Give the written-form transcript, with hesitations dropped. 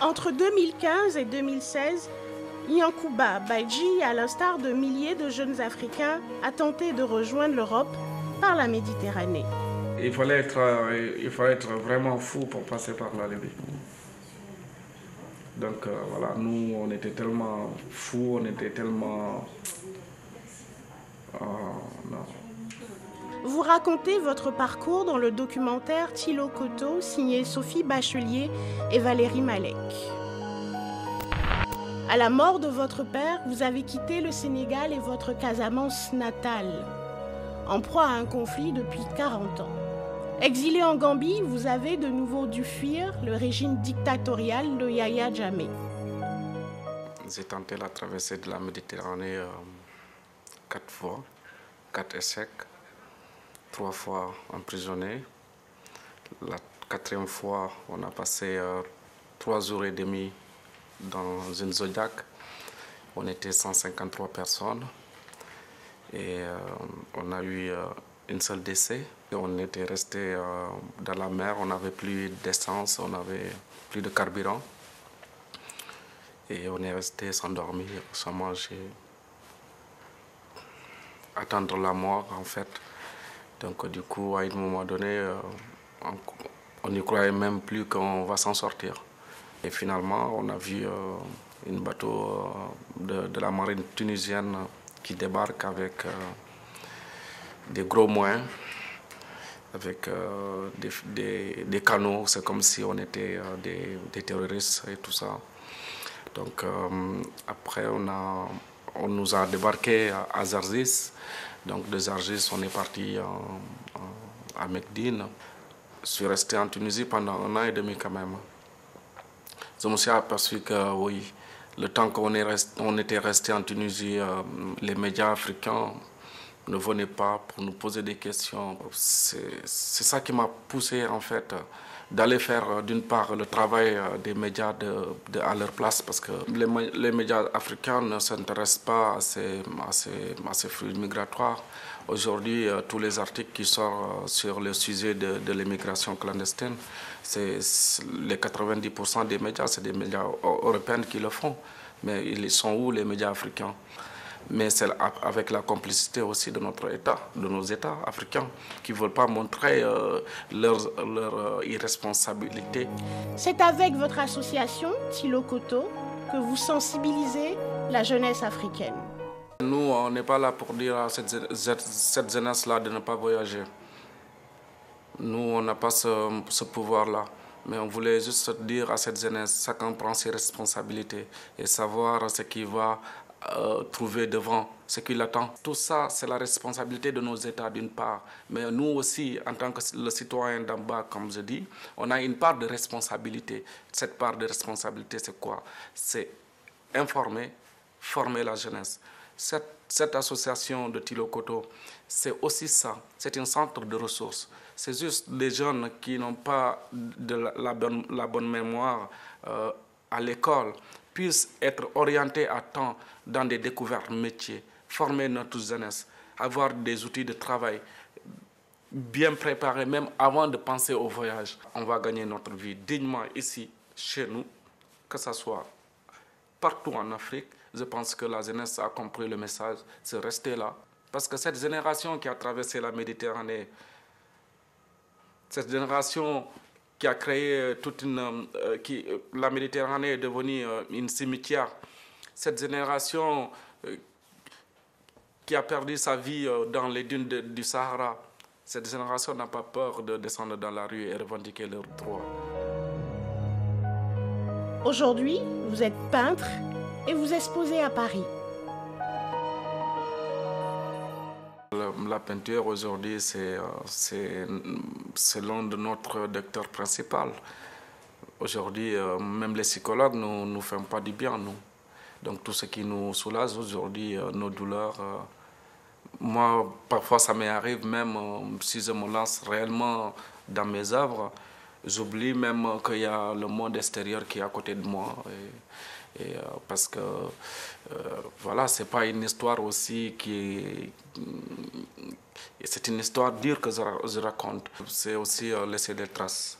Entre 2015 et 2016, Yankuba Baidji, à l'instar de milliers de jeunes Africains, a tenté de rejoindre l'Europe par la Méditerranée. Il fallait être vraiment fou pour passer par la Libye. Donc voilà, nous on était tellement fous, on était tellement... non. Vous racontez votre parcours dans le documentaire Thilo Koto, signé Sophie Bachelier et Valérie Malek. À la mort de votre père, vous avez quitté le Sénégal et votre Casamance natale, en proie à un conflit depuis 40 ans. Exilé en Gambie, vous avez de nouveau dû fuir le régime dictatorial de Yahya Jammeh. J'ai tenté la traversée de la Méditerranée 4 fois, 4 échecs, 3 fois emprisonné. La 4e fois, on a passé 3 jours et demi dans une Zodiac. On était 153 personnes et on a eu une seule décès. On était resté dans la mer, on n'avait plus d'essence, on n'avait plus de carburant. Et on est resté sans dormir, sans manger, attendre la mort en fait. Donc du coup, à un moment donné, on n'y croyait même plus qu'on va s'en sortir. Et finalement, on a vu un bateau de la marine tunisienne qui débarque avec des gros moyens, avec des canaux. C'est comme si on était des terroristes et tout ça. Donc après, on nous a débarqué à Zarzis. Donc de Zarzis, on est parti à Mekdine. Je suis resté en Tunisie pendant 1 an et demi quand même. Je me suis aperçu que oui, le temps qu'on était resté en Tunisie, les médias africains ne venaient pas pour nous poser des questions. C'est ça qui m'a poussé en fait d'aller faire d'une part le travail des médias à leur place, parce que les médias africains ne s'intéressent pas à ces flux migratoires. Aujourd'hui, tous les articles qui sortent sur le sujet de l'immigration clandestine, les 90% des médias, c'est des médias européens qui le font. Mais ils sont où les médias africains? Mais c'est avec la complicité aussi de notre État, de nos États africains, qui ne veulent pas montrer leur irresponsabilité. C'est avec votre association, Thilo Koto, que vous sensibilisez la jeunesse africaine. Nous, on n'est pas là pour dire à cette jeunesse-là de ne pas voyager. Nous, on n'a pas ce pouvoir-là. Mais on voulait juste dire à cette jeunesse, chacun prend ses responsabilités et savoir ce qu'il va trouver devant, ce qui l'attend. Tout ça, c'est la responsabilité de nos États d'une part. Mais nous aussi, en tant que le citoyen d'en bas, comme je dis, on a une part de responsabilité. Cette part de responsabilité, c'est quoi? C'est informer, former la jeunesse. Cette association de Thilo Koto, c'est aussi ça. C'est un centre de ressources. C'est juste des jeunes qui n'ont pas de la bonne mémoire à l'école puissent être orientés à temps dans des découvertes métiers, former notre jeunesse, avoir des outils de travail bien préparés même avant de penser au voyage. On va gagner notre vie dignement ici, chez nous, que ce soit partout en Afrique. Je pense que la jeunesse a compris le message, c'est rester là. Parce que cette génération qui a traversé la Méditerranée, cette génération qui a créé toute la Méditerranée est devenue une cimetière. Cette génération qui a perdu sa vie dans les dunes du Sahara, cette génération n'a pas peur de descendre dans la rue et revendiquer leurs droits. Aujourd'hui, vous êtes peintre et vous exposez à Paris. La peinture aujourd'hui, c'est l'un de notre docteur principal. Aujourd'hui, même les psychologues ne nous font pas du bien, nous. Donc tout ce qui nous soulage aujourd'hui, nos douleurs. Moi, parfois, ça m'arrive même, si je me lance réellement dans mes œuvres, j'oublie même qu'il y a le monde extérieur qui est à côté de moi. Parce que, voilà, c'est pas une histoire aussi qui... C'est une histoire dure que je raconte. C'est aussi laisser des traces.